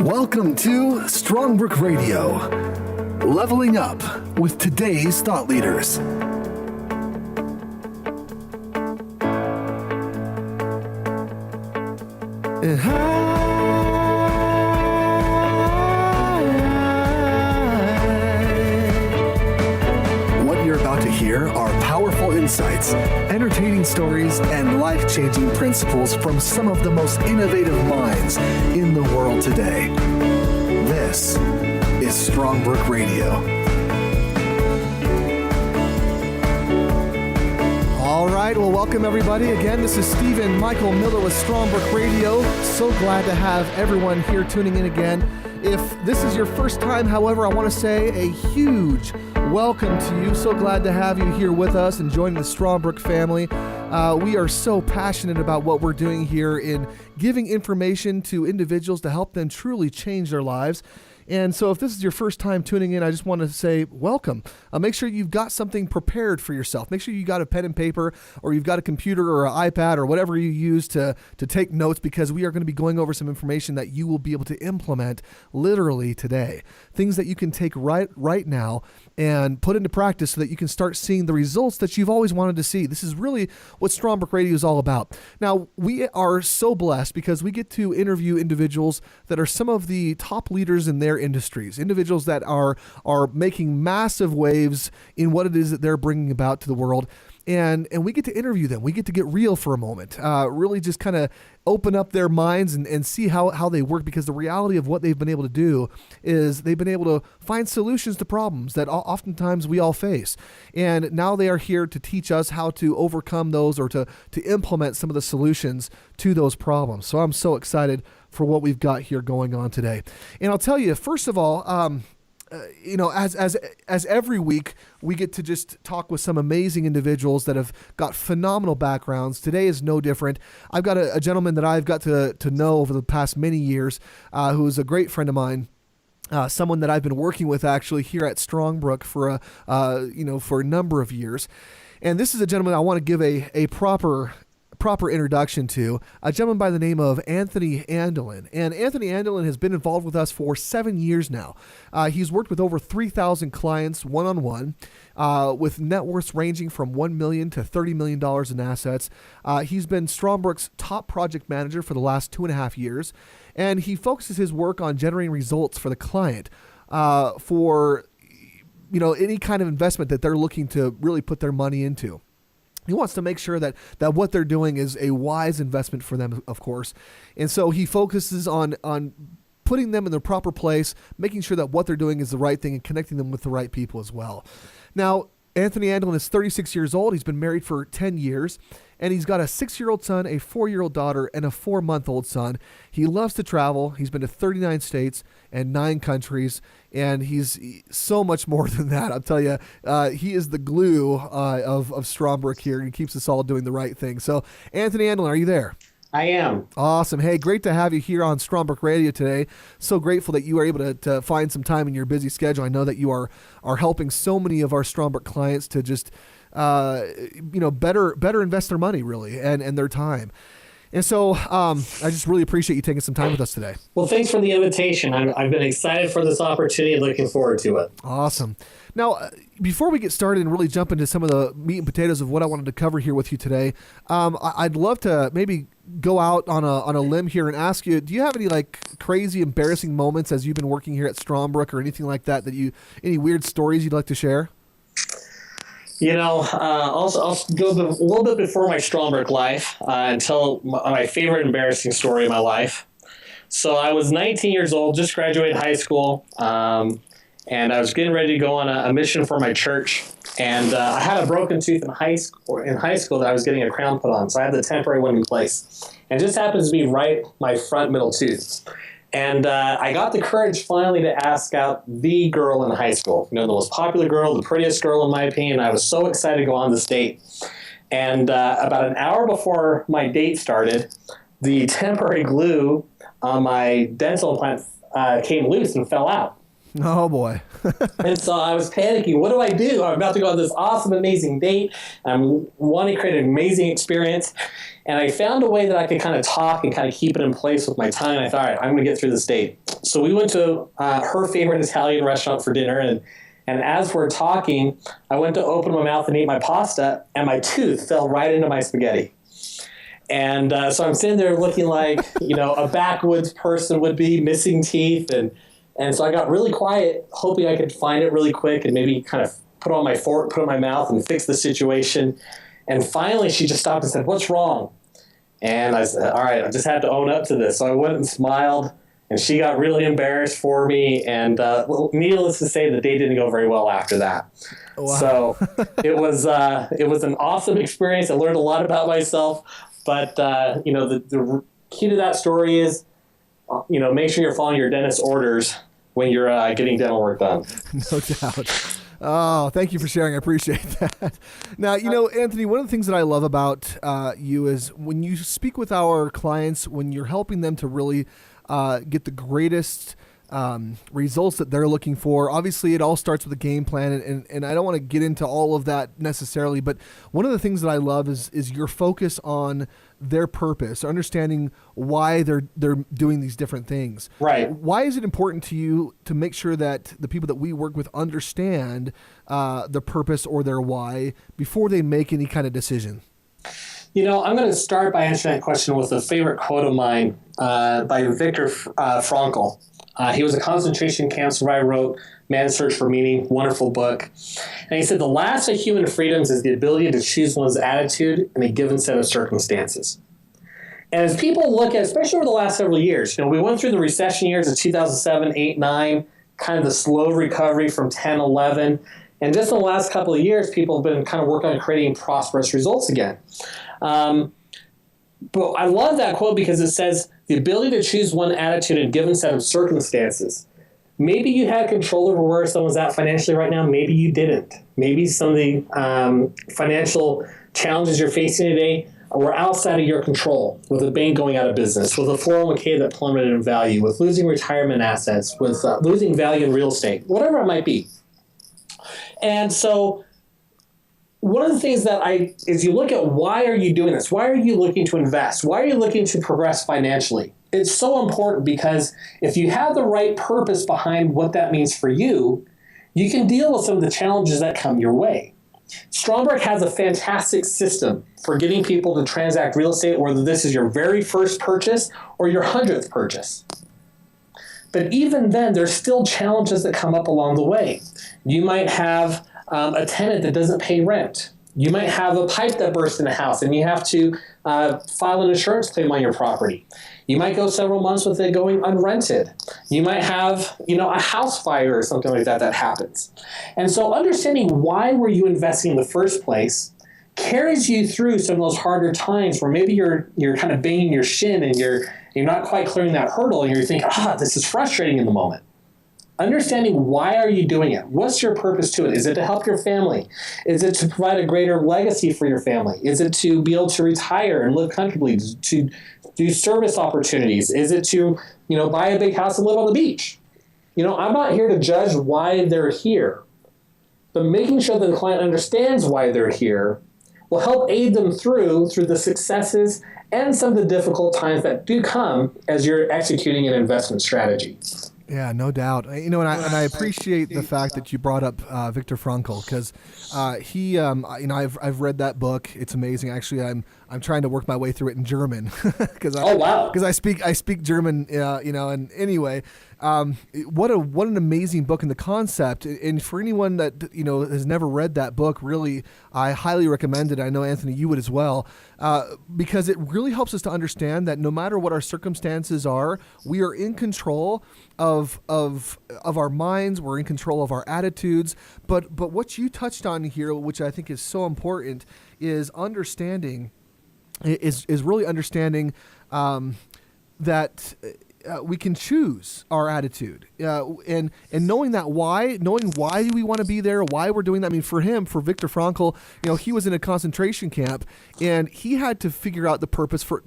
Welcome to Strongbrook Radio, leveling up with today's thought leaders. What you're about to hear are powerful insights, entertaining stories, and life-changing principles from some of the most innovative minds in the world today. This is Strongbrook Radio. All right, well, welcome everybody. Again, this is Stephen Michael Miller with Strongbrook Radio. So glad to have everyone here tuning in again. If this is your first time, however, I want to say a huge welcome to you. So glad to have you here with us and joining the Strongbrook family. We are so passionate about what we're doing here in giving information to individuals to help them truly change their lives. And so if this is your first time tuning in, I just want to say welcome. Make sure you've got something prepared for yourself. Make sure you got a pen and paper, or you've got a computer or an iPad or whatever you use to take notes, because we are going to be going over some information that you will be able to implement literally today. Things that you can take right now and put into practice so that you can start seeing the results that you've always wanted to see. This is really what Strongbrook Radio is all about. Now, we are so blessed because we get to interview individuals that are some of the top leaders in their industries, individuals that are making massive waves in what it is that they're bringing about to the world. And we get to interview them. We get to get real for a moment, really just kind of open up their minds and see how they work, because the reality of what they've been able to do is they've been able to find solutions to problems that oftentimes we all face. And now they are here to teach us how to overcome those, or to implement some of the solutions to those problems. So I'm so excited for what we've got here going on today. And I'll tell you, first of all, as every week, we get to just talk with some amazing individuals that have got phenomenal backgrounds. Today is no different. I've got a gentleman that I've got to know over the past many years, who is a great friend of mine. Someone that I've been working with actually here at Strongbrook for a number of years. And this is a gentleman I want to give a proper introduction to, a gentleman by the name of Anthony Andelin. And Anthony Andelin has been involved with us for 7 years now. He's worked with over 3,000 clients one-on-one, with net worths ranging from $1 million to $30 million in assets. He's been Strongbrook's top project manager for the last 2.5 years, and he focuses his work on generating results for the client for any kind of investment that they're looking to really put their money into. He wants to make sure that what they're doing is a wise investment for them, of course. And so he focuses on putting them in the proper place, making sure that what they're doing is the right thing, and connecting them with the right people as well. Now, Anthony Andelin is 36 years old. He's been married for 10 years, and he's got a 6-year-old son, a 4-year-old daughter, and a 4-month-old son. He loves to travel. He's been to 39 states and 9 countries, and he's so much more than that. I'll tell you, he is the glue of Strongbrook here, and he keeps us all doing the right thing. So, Anthony Andelin, are you there? I am. Awesome. Hey, great to have you here on Strongbrook Radio today. So grateful that you were able to find some time in your busy schedule. I know that you are helping so many of our Strongbrook clients to just better invest their money, really, and their time. And so I just really appreciate you taking some time with us today. Well, thanks for the invitation. I've been excited for this opportunity and looking forward to it. Awesome. Now, before we get started and really jump into some of the meat and potatoes of what I wanted to cover here with you today, I'd love to maybe go out on a limb here and ask you, do you have any crazy, embarrassing moments as you've been working here at Strongbrook, or anything like that any weird stories you'd like to share? I'll go a little bit before my Strongbrook life and tell my favorite embarrassing story of my life. So I was 19 years old, just graduated high school, and I was getting ready to go on a mission for my church. And I had a broken tooth in high school that I was getting a crown put on, so I had the temporary one in place. And it just happens to be right my front middle tooth. And I got the courage finally to ask out the girl in high school, the most popular girl, the prettiest girl in my opinion. I was so excited to go on this date. And about an hour before my date started, the temporary glue on my dental implant came loose and fell out. Oh, boy. And so I was panicking. What do I do? I'm about to go on this awesome, amazing date. I'm wanting to create an amazing experience. And I found a way that I could kind of talk and kind of keep it in place with my tongue. And I thought, all right, I'm going to get through this date. So we went to her favorite Italian restaurant for dinner, and as we're talking, I went to open my mouth and eat my pasta, and my tooth fell right into my spaghetti. And so I'm sitting there looking like, a backwoods person would be, missing teeth. And so I got really quiet, hoping I could find it really quick and maybe kind of put on my fork, put it in my mouth and fix the situation. And finally, she just stopped and said, "What's wrong?" And I said, "All right, I just had to own up to this." So I went and smiled, and she got really embarrassed for me. And needless to say, the day didn't go very well after that. Wow. So it was an awesome experience. I learned a lot about myself. But, the key to that story is, make sure you're following your dentist's orders when you're getting dental work done. No doubt. Oh, thank you for sharing. I appreciate that. Now, Anthony, one of the things that I love about you is when you speak with our clients, when you're helping them to really get the greatest results that they're looking for. Obviously, it all starts with a game plan, and I don't want to get into all of that necessarily, but one of the things that I love is your focus on their purpose, understanding why they're doing these different things. Right. Why is it important to you to make sure that the people that we work with understand the purpose or their why before they make any kind of decision? I'm going to start by answering that question with a favorite quote of mine by Viktor Frankl. He was a concentration camp survivor, wrote Man's Search for Meaning, wonderful book. And he said, "The last of human freedoms is the ability to choose one's attitude in a given set of circumstances." And as people look at, especially over the last several years, we went through the recession years of 2007, 8, 9, kind of the slow recovery from 10, 11. And just in the last couple of years, people have been kind of working on creating prosperous results again. But I love that quote because it says, the ability to choose one attitude in a given set of circumstances. Maybe you had control over where someone's at financially right now. Maybe you didn't. Maybe some of the financial challenges you're facing today were outside of your control, with a bank going out of business, with a 401k that plummeted in value, with losing retirement assets, with losing value in real estate, whatever it might be. And so one of the things that is you look at, why are you doing this? Why are you looking to invest? Why are you looking to progress financially? It's so important because if you have the right purpose behind what that means for you, you can deal with some of the challenges that come your way. Strongbrook has a fantastic system for getting people to transact real estate, whether this is your very first purchase or your 100th purchase. But even then, there's still challenges that come up along the way. You might have a tenant that doesn't pay rent. You might have a pipe that bursts in a house and you have to file an insurance claim on your property. You might go several months with it going unrented. You might have, a house fire or something like that happens. And so understanding why were you investing in the first place carries you through some of those harder times where maybe you're kind of banging your shin and you're not quite clearing that hurdle and you're thinking, this is frustrating in the moment. Understanding why are you doing it? What's your purpose to it? Is it to help your family? Is it to provide a greater legacy for your family? Is it to be able to retire and live comfortably, to do service opportunities? Is it to, buy a big house and live on the beach? I'm not here to judge why they're here, but making sure that the client understands why they're here will help aid them through the successes and some of the difficult times that do come as you're executing an investment strategy. Yeah, no doubt. And I appreciate the fact that you brought up Viktor Frankl because he, I've read that book. It's amazing. Actually, I'm trying to work my way through it in German because I speak German. And anyway, what an amazing book and the concept. And for anyone that has never read that book, really, I highly recommend it. I know Anthony, you would as well, because it really helps us to understand that no matter what our circumstances are, we are in control of our minds. We're in control of our attitudes. But what you touched on here, which I think is so important, is understanding. Is really understanding that we can choose our attitude, and knowing why do we want to be there, why we're doing that. I mean, for Viktor Frankl, he was in a concentration camp and he had to figure out the purpose for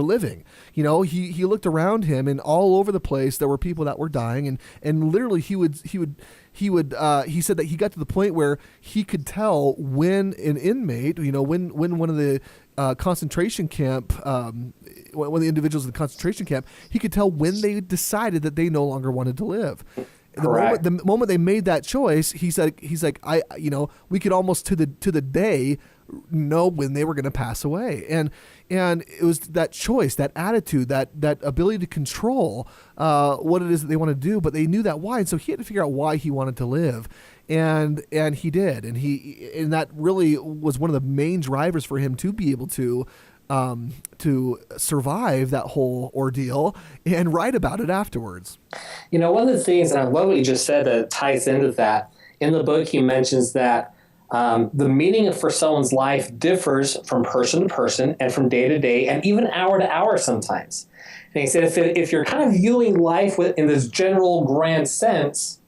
living. He looked around him and all over the place there were people that were dying, and literally he would he said that he got to the point where he could tell when an inmate, when one of the concentration camp, one of the individuals in the concentration camp, he could tell when they decided that they no longer wanted to live. The moment they made that choice, he's like, we could almost to the day know when they were going to pass away. And it was that choice, that attitude, that ability to control what it is that they want to do, but they knew that why. And so he had to figure out why he wanted to live. And he did. And that really was one of the main drivers for him to be able to survive that whole ordeal and write about it afterwards. One of the things, and I love what you just said that ties into that, in the book he mentions that the meaning for someone's life differs from person to person and from day to day and even hour to hour sometimes. And he said if you're kind of viewing life in this general grand sense,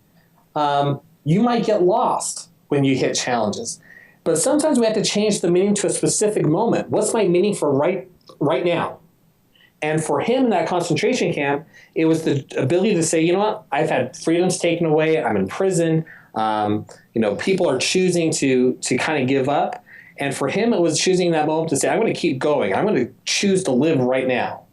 you might get lost when you hit challenges. But sometimes we have to change the meaning to a specific moment. What's my meaning for right now? And for him in that concentration camp, it was the ability to say, you know what, I've had freedoms taken away. I'm in prison. People are choosing to kind of give up. And for him, it was choosing that moment to say, I'm going to keep going. I'm going to choose to live right now.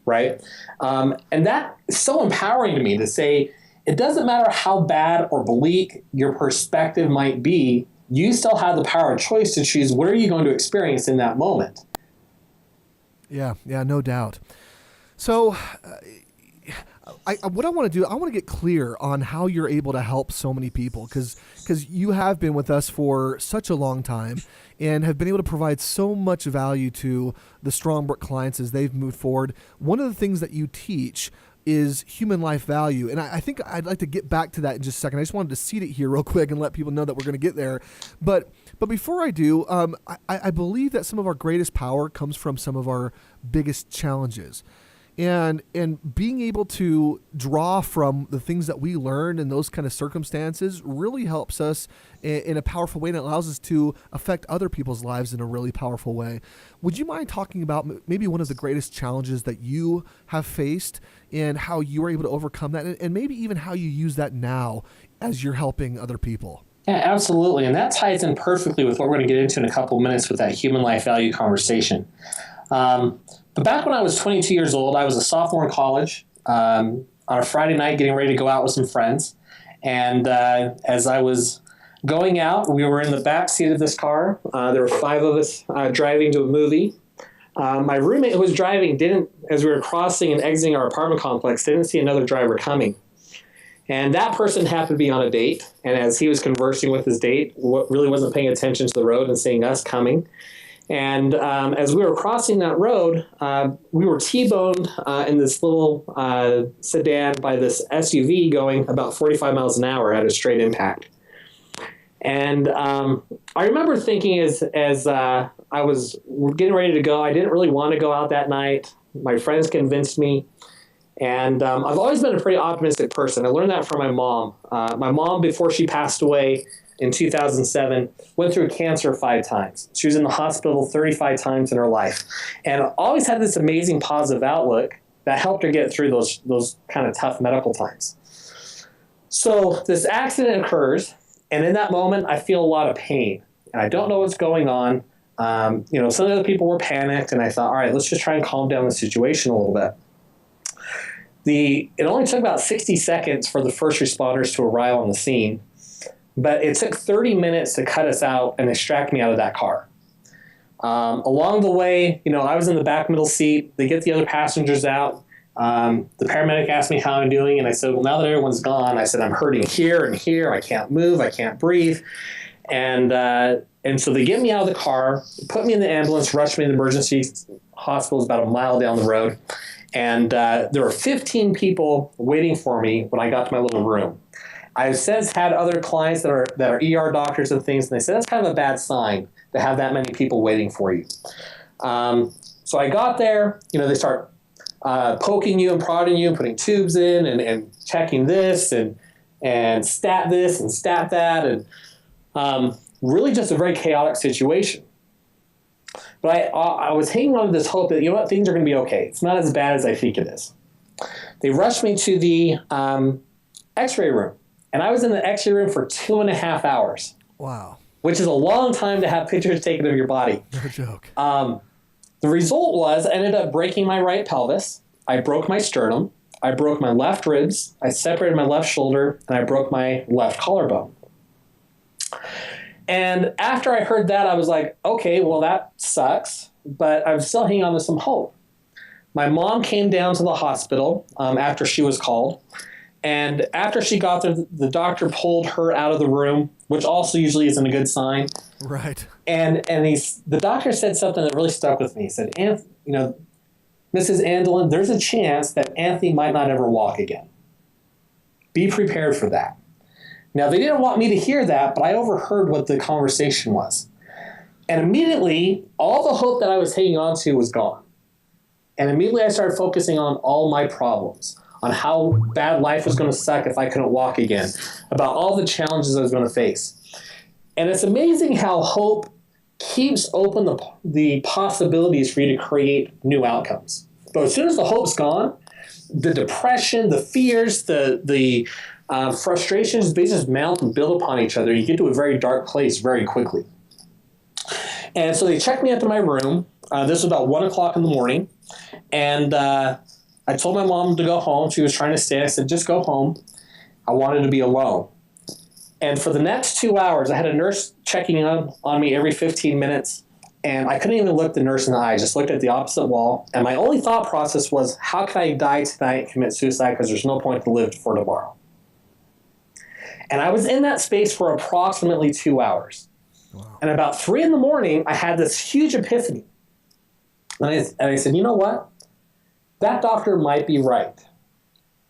Right. And that is so empowering to me to say, it doesn't matter how bad or bleak your perspective might be. You still have the power of choice to choose what are you going to experience in that moment. Yeah, no doubt. So what I want to do, I want to get clear on how you're able to help so many people because you have been with us for such a long time and have been able to provide so much value to the Strongbrook clients as they've moved forward. One of the things that you teach is human life value. And I think I'd like to get back to that in just a second. I just wanted to seed it here real quick and let people know that we're going to get there. But before I do, I believe that some of our greatest power comes from some of our biggest challenges. And being able to draw from the things that we learned in those kind of circumstances really helps us in a powerful way, and it allows us to affect other people's lives in a really powerful way. Would you mind talking about maybe one of the greatest challenges that you have faced and how you were able to overcome that, and maybe even how you use that now as you're helping other people? Yeah, absolutely. And that ties in perfectly with what we're going to get into in a couple of minutes with that human life value conversation. But back when I was 22 years old, I was a sophomore in college on a Friday night getting ready to go out with some friends. And as I was going out, we were in the back seat of this car. There were 5 of us driving to a movie. My roommate who was driving as we were crossing and exiting our apartment complex, didn't see another driver coming. And that person happened to be on a date. And as he was conversing with his date, really wasn't paying attention to the road and seeing us coming. And as we were crossing that road, we were T-boned in this little sedan by this SUV going about 45 miles an hour at a straight impact. And I remember thinking as I was getting ready to go, I didn't really want to go out that night. My friends convinced me. And I've always been a pretty optimistic person. I learned that from my mom. My mom, before she passed away in 2007, went through cancer 5 times. She was in the hospital 35 times in her life. And always had this amazing positive outlook that helped her get through those kind of tough medical times. So this accident occurs, and in that moment, I feel a lot of pain. And I don't know what's going on. Some of the other people were panicked, and I thought, all right, let's just try and calm down the situation a little bit. It only took about 60 seconds for the first responders to arrive on the scene, but it took 30 minutes to cut us out and extract me out of that car. Along the way, I was in the back middle seat. They get the other passengers out. The paramedic asked me how I'm doing, and I said, well, now that everyone's gone, I said, I'm hurting here and here. I can't move. I can't breathe. And so they get me out of the car, put me in the ambulance, rushed me to the emergency hospital about a mile down the road. And there were 15 people waiting for me when I got to my little room. I've since had other clients that are ER doctors and things, and they said that's kind of a bad sign to have that many people waiting for you. So I got there. They start poking you and prodding you and putting tubes in and checking this and stat this and stat that, and really just a very chaotic situation. But I was hanging on to this hope that, things are going to be okay. It's not as bad as I think it is. They rushed me to the x-ray room. And I was in the X-ray room for 2.5 hours. Wow. Which is a long time to have pictures taken of your body. No joke. The result was I ended up breaking my right pelvis. I broke my sternum. I broke my left ribs. I separated my left shoulder, and I broke my left collarbone. And after I heard that, I was like, okay, well, that sucks, but I'm still hanging on to some hope. My mom came down to the hospital after she was called. And after she got there, the doctor pulled her out of the room, which also usually isn't a good sign. Right. And the doctor said something that really stuck with me. He said, Mrs. Andelin, there's a chance that Anthony might not ever walk again. Be prepared for that. Now, they didn't want me to hear that, but I overheard what the conversation was. And immediately, all the hope that I was hanging on to was gone. And immediately I started focusing on all my problems, on how bad life was going to suck if I couldn't walk again, about all the challenges I was going to face. And it's amazing how hope keeps open the possibilities for you to create new outcomes. But as soon as the hope's gone, the depression, the fears, the frustrations, they just mount and build upon each other. You get to a very dark place very quickly. And so they checked me up in my room. This was about 1 o'clock in the morning. And I told my mom to go home. She was trying to stay. I said, just go home. I wanted to be alone. And for the next 2 hours, I had a nurse checking on me every 15 minutes. And I couldn't even look the nurse in the eye. I just looked at the opposite wall. And my only thought process was, how can I die tonight and commit suicide because there's no point to live for tomorrow? And I was in that space for approximately 2 hours. Wow. And about 3 in the morning, I had this huge epiphany. And I said, you know what? That doctor might be right.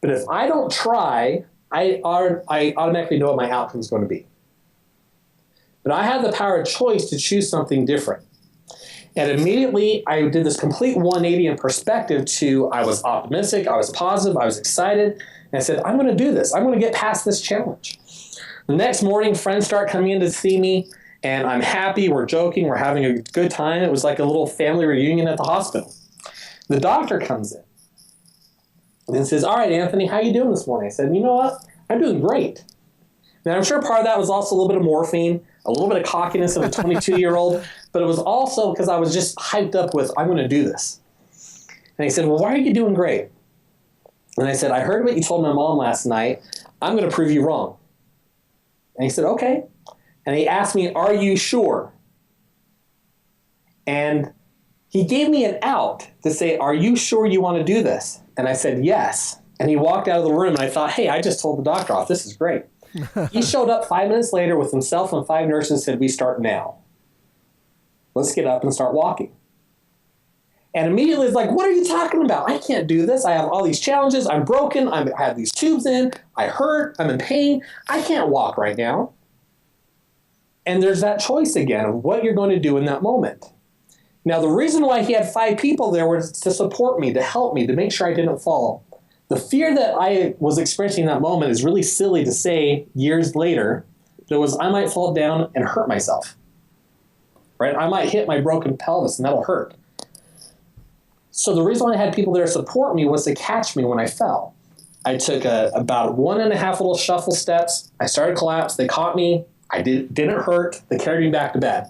But if I don't try, I automatically know what my outcome is going to be. But I have the power of choice to choose something different. And immediately I did this complete 180 in perspective to I was optimistic, I was positive, I was excited. And I said, I'm going to do this. I'm going to get past this challenge. The next morning, friends start coming in to see me. And I'm happy, we're joking, we're having a good time. It was like a little family reunion at the hospital. The doctor comes in and says, all right, Anthony, how you doing this morning? I said, you know what? I'm doing great. Now, I'm sure part of that was also a little bit of morphine, a little bit of cockiness of a 22-year-old, but it was also because I was just hyped up with, I'm going to do this. And he said, well, why are you doing great? And I said, I heard what you told my mom last night. I'm going to prove you wrong. And he said, okay. And he asked me, are you sure? And he gave me an out to say, are you sure you want to do this? And I said, yes. And he walked out of the room, and I thought, hey, I just told the doctor off. This is great. He showed up 5 minutes later with himself and 5 nurses and said, we start now. Let's get up and start walking. And immediately it's like, what are you talking about? I can't do this. I have all these challenges. I'm broken. I have these tubes in. I hurt. I'm in pain. I can't walk right now. And there's that choice again of what you're going to do in that moment. Now, the reason why he had 5 people there was to support me, to help me, to make sure I didn't fall. The fear that I was experiencing in that moment is really silly to say years later, but it was I might fall down and hurt myself. Right? I might hit my broken pelvis and that'll hurt. So the reason why I had people there to support me was to catch me when I fell. I took about 1.5 little shuffle steps. I started to collapse. They caught me. I didn't hurt. They carried me back to bed.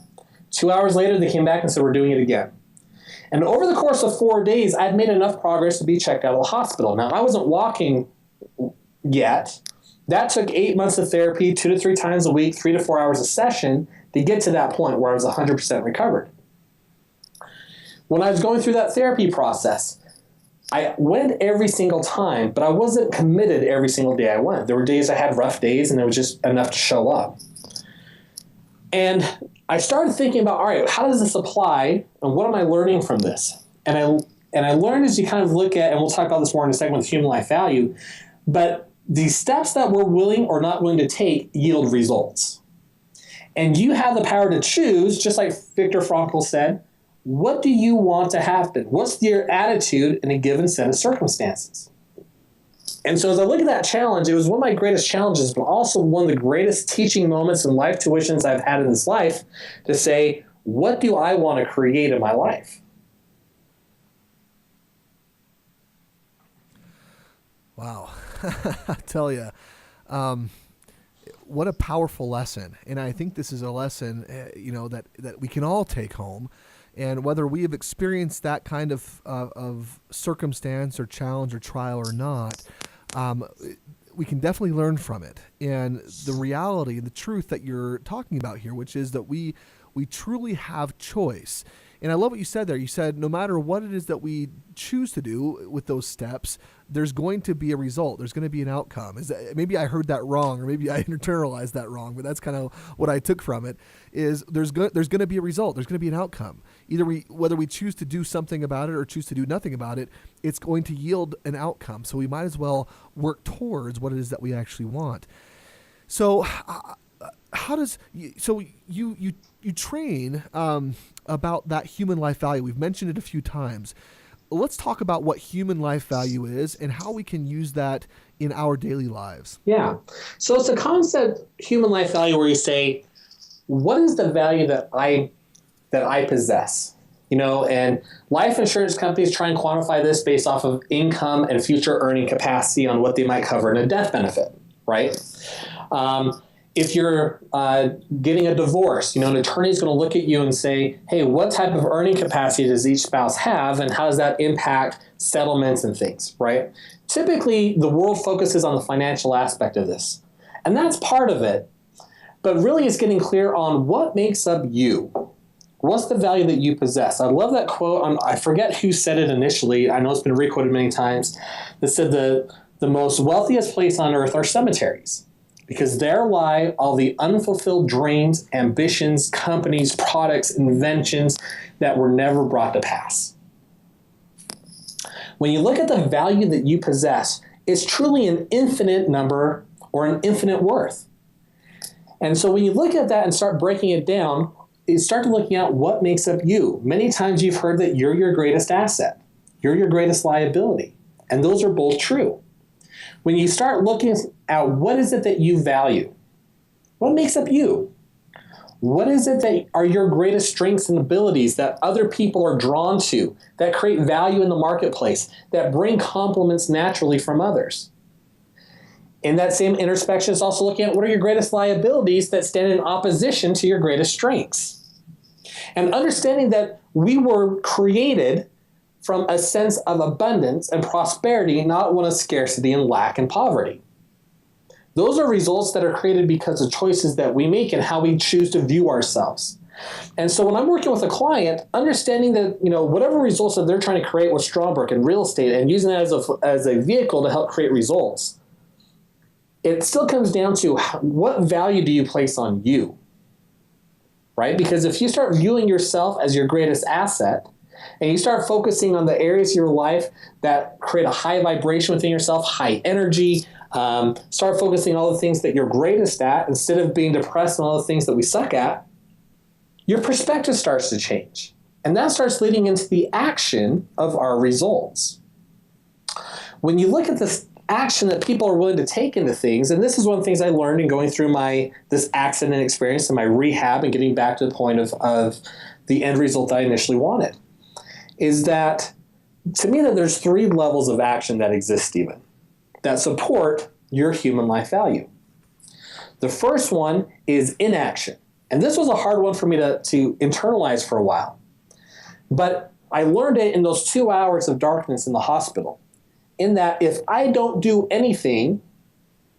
2 hours later, they came back and said, we're doing it again. And over the course of 4 days, I'd made enough progress to be checked out of the hospital. Now, I wasn't walking yet. That took 8 months of therapy, 2 to 3 times a week, 3 to 4 hours a session to get to that point where I was 100% recovered. When I was going through that therapy process, I went every single time, but I wasn't committed every single day I went. There were days I had rough days, and it was just enough to show up. And I started thinking about, all right, how does this apply, and what am I learning from this? And I learned as you kind of look at, and we'll talk about this more in a second with human life value, but the steps that we're willing or not willing to take yield results. And you have the power to choose, just like Viktor Frankl said, what do you want to happen? What's your attitude in a given set of circumstances? And so as I look at that challenge, it was one of my greatest challenges, but also one of the greatest teaching moments and life tuitions I've had in this life to say, what do I want to create in my life? Wow. I tell you, what a powerful lesson. And I think this is a lesson, that we can all take home. And whether we have experienced that kind of circumstance or challenge or trial or not, we can definitely learn from it. And the reality, the truth that you're talking about here, which is that we truly have choice. And I love what you said there. You said no matter what it is that we choose to do with those steps, there's going to be a result. There's going to be an outcome. Maybe I heard that wrong, or maybe I internalized that wrong, but that's kind of what I took from it, is there's going to be a result. There's going to be an outcome. Whether we choose to do something about it or choose to do nothing about it, it's going to yield an outcome. So we might as well work towards what it is that we actually want. So you train about that human life value. We've mentioned it a few times. Let's talk about what human life value is and how we can use that in our daily lives. Yeah. So it's a concept, human life value, where you say, what is the value that I possess? And life insurance companies try and quantify this based off of income and future earning capacity on what they might cover in a death benefit, right? If you're getting a divorce, an attorney is going to look at you and say, hey, what type of earning capacity does each spouse have, and how does that impact settlements and things, right? Typically, the world focuses on the financial aspect of this, and that's part of it, but really it's getting clear on what makes up you. What's the value that you possess? I love that quote. I forget who said it initially. I know it's been requoted many times. That said the most wealthiest place on earth are cemeteries, because there lie all the unfulfilled dreams, ambitions, companies, products, inventions that were never brought to pass. When you look at the value that you possess, it's truly an infinite number or an infinite worth. And so when you look at that and start breaking it down, you start looking at what makes up you. Many times you've heard that you're your greatest asset. You're your greatest liability. And those are both true. When you start looking at what is it that you value, what makes up you? What is it that are your greatest strengths and abilities that other people are drawn to, that create value in the marketplace, that bring compliments naturally from others? In that same introspection, it's also looking at what are your greatest liabilities that stand in opposition to your greatest strengths. And understanding that we were created from a sense of abundance and prosperity, not one of scarcity and lack and poverty. Those are results that are created because of choices that we make and how we choose to view ourselves. And so when I'm working with a client, understanding that, whatever results that they're trying to create with Strongbrook and real estate and using that as a vehicle to help create results, it still comes down to what value do you place on you, right? Because if you start viewing yourself as your greatest asset, and you start focusing on the areas of your life that create a high vibration within yourself, high energy, start focusing on all the things that you're greatest at instead of being depressed on all the things that we suck at, your perspective starts to change. And that starts leading into the action of our results. When you look at this action that people are willing to take into things, and this is one of the things I learned in going through this accident experience and my rehab and getting back to the point of the end result that I initially wanted, is that, to me, that there's 3 levels of action that exist, Stephen, that support your human life value. The first one is inaction. And this was a hard one for me to internalize for a while. But I learned it in those 2 hours of darkness in the hospital, in that if I don't do anything,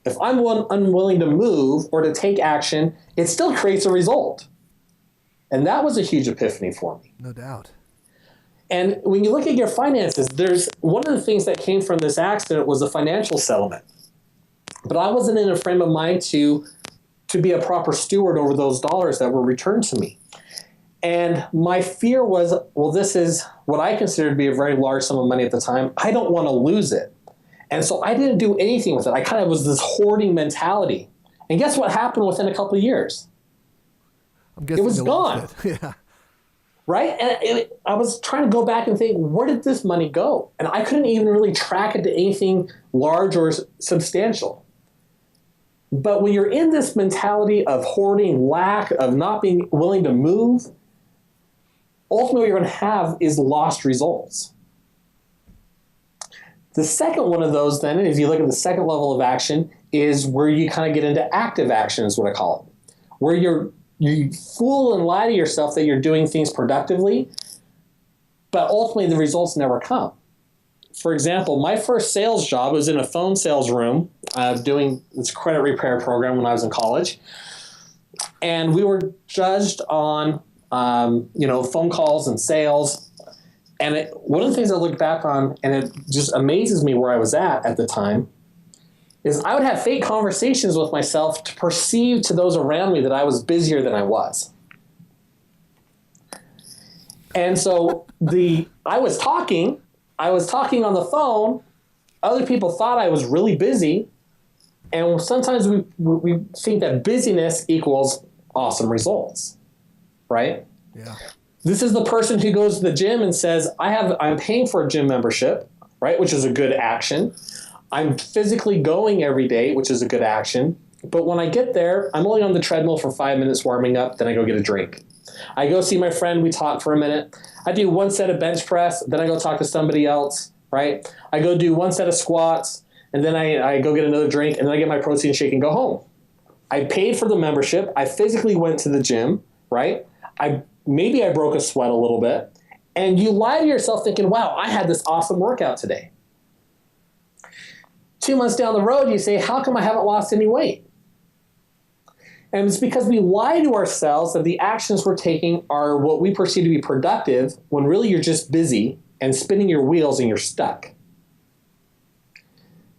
if I'm unwilling to move or to take action, it still creates a result. And that was a huge epiphany for me. No doubt. And when you look at your finances, there's one of the things that came from this accident was a financial settlement. But I wasn't in a frame of mind to be a proper steward over those dollars that were returned to me. And my fear was, well, this is what I considered to be a very large sum of money at the time. I don't want to lose it. And so I didn't do anything with it. I kind of was this hoarding mentality. And guess what happened within a couple of years? It was gone. Yeah. Right? And I was trying to go back and think, where did this money go? And I couldn't even really track it to anything large or substantial. But when you're in this mentality of hoarding, lack, of not being willing to move, ultimately what you're going to have is lost results. The second one of those then, if you look at the second level of action, is where you kind of get into active action, is what I call it, where you fool and lie to yourself that you're doing things productively, but ultimately the results never come. For example, my first sales job was in a phone sales room doing this credit repair program when I was in college. And we were judged on, phone calls and sales. And one of the things I look back on, and it just amazes me where I was at the time, is I would have fake conversations with myself to perceive to those around me that I was busier than I was. And so I was talking on the phone. Other people thought I was really busy. And sometimes we think that busyness equals awesome results, right? Yeah. This is the person who goes to the gym and says, I'm paying for a gym membership, right? Which is a good action. I'm physically going every day, which is a good action. But when I get there, I'm only on the treadmill for 5 minutes warming up, then I go get a drink. I go see my friend, we talk for a minute. I do one set of bench press, then I go talk to somebody else, right? I go do one set of squats, and then I go get another drink, and then I get my protein shake and go home. I paid for the membership. I physically went to the gym, right? Maybe I broke a sweat a little bit. And you lie to yourself thinking, wow, I had this awesome workout today. 2 months down the road, you say, how come I haven't lost any weight? And it's because we lie to ourselves that the actions we're taking are what we perceive to be productive when really you're just busy and spinning your wheels and you're stuck.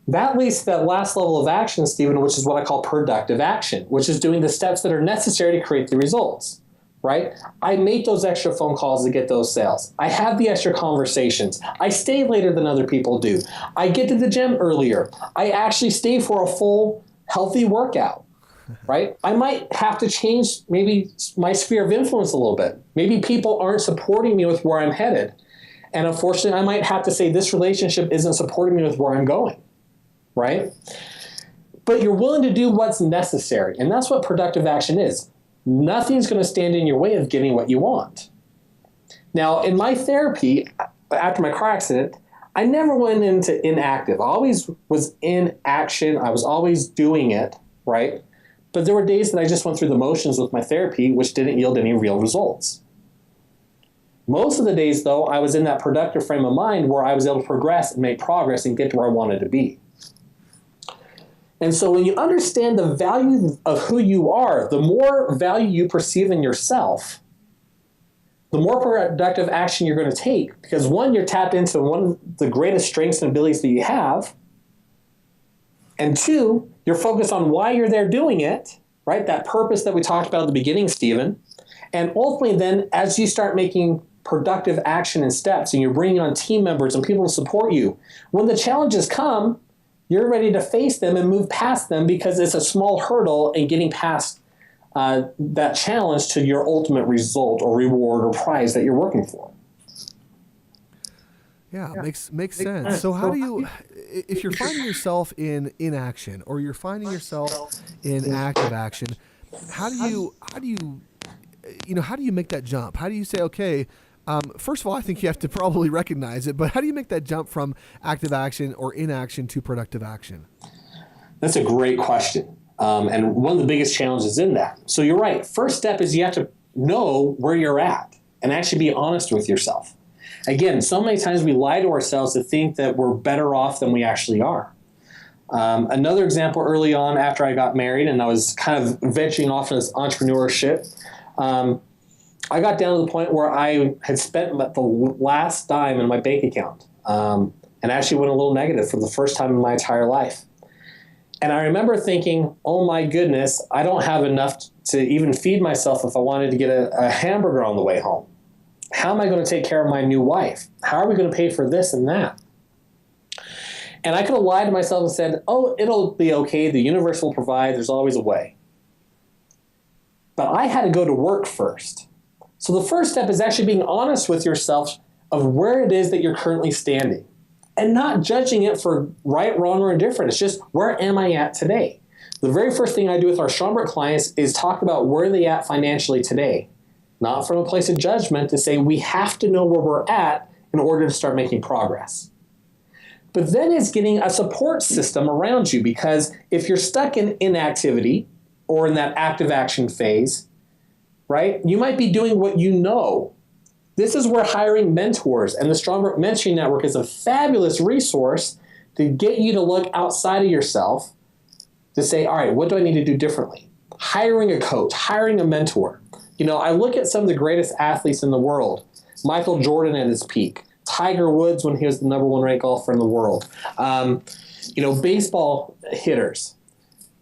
That leads to that last level of action, Stephen, which is what I call productive action, which is doing the steps that are necessary to create the results, right? I make those extra phone calls to get those sales. I have the extra conversations. I stay later than other people do. I get to the gym earlier. I actually stay for a full, healthy workout, right? I might have to change maybe my sphere of influence a little bit. Maybe people aren't supporting me with where I'm headed. And unfortunately, I might have to say this relationship isn't supporting me with where I'm going, right? But you're willing to do what's necessary. And that's what productive action is. Nothing's going to stand in your way of getting what you want. Now, in my therapy, after my car accident, I never went into inactive. I always was in action. I was always doing it, right? But there were days that I just went through the motions with my therapy, which didn't yield any real results. Most of the days, though, I was in that productive frame of mind where I was able to progress and make progress and get to where I wanted to be. And so when you understand the value of who you are, the more value you perceive in yourself, the more productive action you're going to take. Because one, you're tapped into one of the greatest strengths and abilities that you have. And two, you're focused on why you're there doing it, right? That purpose that we talked about at the beginning, Stephen. And ultimately then, as you start making productive action and steps, and you're bringing on team members and people to support you, when the challenges come, you're ready to face them and move past them because it's a small hurdle in getting past that challenge to your ultimate result or reward or prize that you're working for. Yeah, makes sense. So how do you, if you're finding yourself in inaction or you're finding yourself in active action, how do you make that jump? How do you say, okay, first of all, I think you have to probably recognize it, but how do you make that jump from active action or inaction to productive action? That's a great question. And one of the biggest challenges in that. So you're right. First step is you have to know where you're at and actually be honest with yourself. Again, so many times we lie to ourselves to think that we're better off than we actually are. Another example early on after I got married and I was kind of venturing off into this entrepreneurship, I got down to the point where I had spent the last dime in my bank account and actually went a little negative for the first time in my entire life. And I remember thinking, oh my goodness, I don't have enough to even feed myself if I wanted to get a hamburger on the way home. How am I going to take care of my new wife? How are we going to pay for this and that? And I could have lied to myself and said, oh, it'll be okay. The universe will provide. There's always a way. But I had to go to work first. So the first step is actually being honest with yourself of where it is that you're currently standing and not judging it for right, wrong, or indifferent. It's just, where am I at today? The very first thing I do with our Strongbrook clients is talk about where they at financially today, not from a place of judgment, to say we have to know where we're at in order to start making progress. But then it's getting a support system around you, because if you're stuck in inactivity or in that active action phase, right, you might be doing what you know. This is where hiring mentors and the Strongbrook Mentoring Network is a fabulous resource to get you to look outside of yourself to say, all right, what do I need to do differently? Hiring a coach, hiring a mentor. I look at some of the greatest athletes in the world. Michael Jordan at his peak. Tiger Woods when he was the number one ranked golfer in the world. Baseball hitters.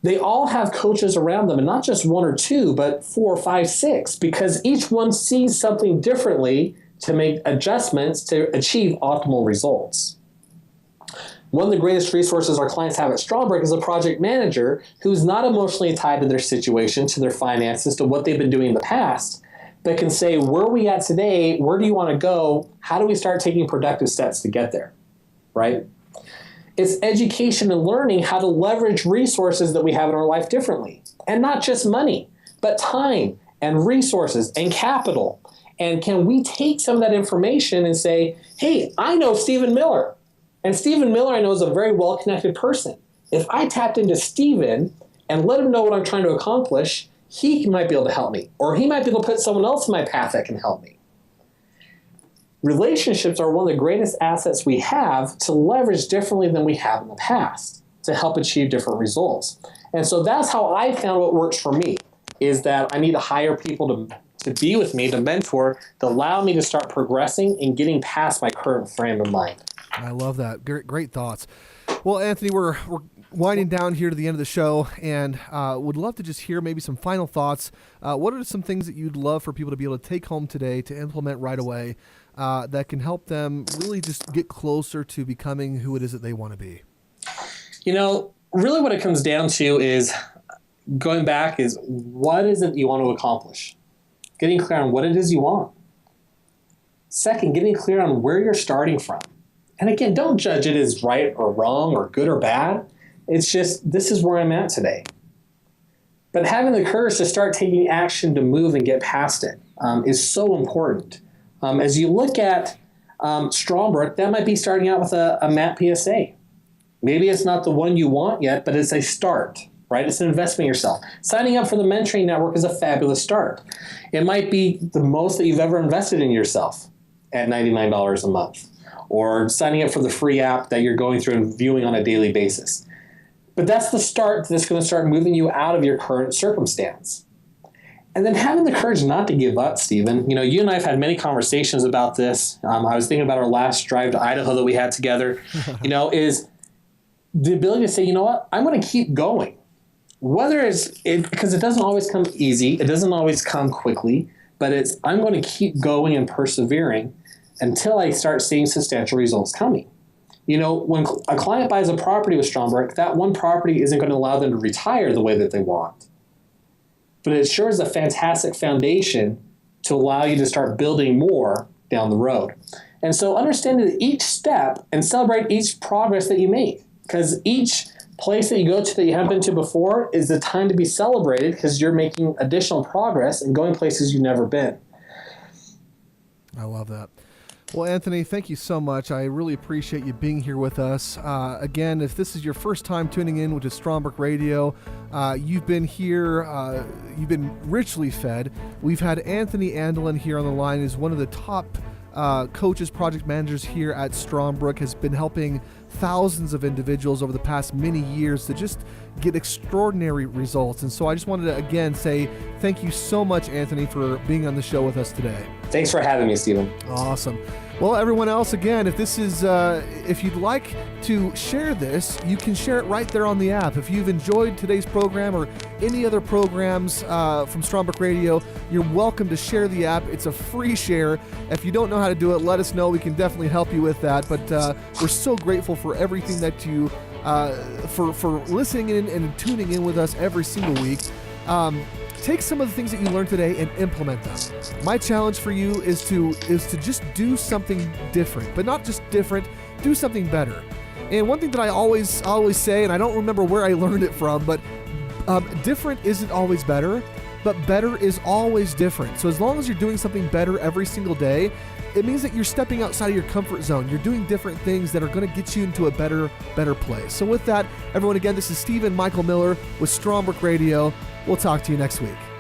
They all have coaches around them, and not just one or two, but 4, 5, 6, because each one sees something differently to make adjustments to achieve optimal results. One of the greatest resources our clients have at Strongbrook is a project manager who's not emotionally tied to their situation, to their finances, to what they've been doing in the past, but can say, where are we at today? Where do you want to go? How do we start taking productive steps to get there, right? It's education and learning how to leverage resources that we have in our life differently. And not just money, but time and resources and capital. And can we take some of that information and say, hey, I know Stephen Miller. And Stephen Miller, I know, is a very well-connected person. If I tapped into Stephen and let him know what I'm trying to accomplish, he might be able to help me. Or he might be able to put someone else in my path that can help me. Relationships are one of the greatest assets we have to leverage differently than we have in the past to help achieve different results. And so that's how I found what works for me, is that I need to hire people to be with me, to mentor, to allow me to start progressing and getting past my current frame of mind. I love that. Great thoughts. Well, Anthony, we're winding down here to the end of the show, and would love to just hear maybe some final thoughts. What are some things that you'd love for people to be able to take home today to implement right away that can help them really just get closer to becoming who it is that they want to be? Really what it comes down to is going back is, what is it you want to accomplish? Getting clear on what it is you want. Second, getting clear on where you're starting from. And again, don't judge it as right or wrong or good or bad. It's just, this is where I'm at today. But having the courage to start taking action to move and get past it is so important. As you look at Strongbrook, that might be starting out with a MAP PSA. Maybe it's not the one you want yet, but it's a start, right? It's an investment in yourself. Signing up for the Mentoring Network is a fabulous start. It might be the most that you've ever invested in yourself at $99 a month, or signing up for the free app that you're going through and viewing on a daily basis. But that's the start that's going to start moving you out of your current circumstance. And then having the courage not to give up, Stephen. You and I have had many conversations about this. I was thinking about our last drive to Idaho that we had together, is the ability to say, you know what, I'm going to keep going. Because it doesn't always come easy, it doesn't always come quickly, but I'm going to keep going and persevering until I start seeing substantial results coming. When a client buys a property with Strongbrook, that one property isn't going to allow them to retire the way that they want. But it sure is a fantastic foundation to allow you to start building more down the road. And so understanding that each step and celebrate each progress that you make, because each place that you go to that you haven't been to before is the time to be celebrated, because you're making additional progress and going places you've never been. I love that. Well, Anthony, thank you so much. I really appreciate you being here with us. Again, if this is your first time tuning in with Strongbrook Radio, you've been here, you've been richly fed. We've had Anthony Andelin here on the line, who's one of the top coaches, project managers here at Strongbrook, has been helping thousands of individuals over the past many years to just get extraordinary results. And so I just wanted to, again, say thank you so much, Anthony, for being on the show with us today. Thanks for having me, Stephen. Awesome. Well, everyone else, again, if this is, if you'd like to share this, you can share it right there on the app. If you've enjoyed today's program or any other programs from Strongbrook Radio, you're welcome to share the app. It's a free share. If you don't know how to do it, let us know. We can definitely help you with that. But we're so grateful for everything that you, for listening in and tuning in with us every single week. Take some of the things that you learned today and implement them. My challenge for you is to just do something different, but not just different, do something better. And one thing that I always say, and I don't remember where I learned it from, but different isn't always better, but better is always different. So as long as you're doing something better every single day, it means that you're stepping outside of your comfort zone. You're doing different things that are going to get you into a better place. So with that, everyone, again, this is Stephen Michael Miller with Strongbrook Radio. We'll talk to you next week.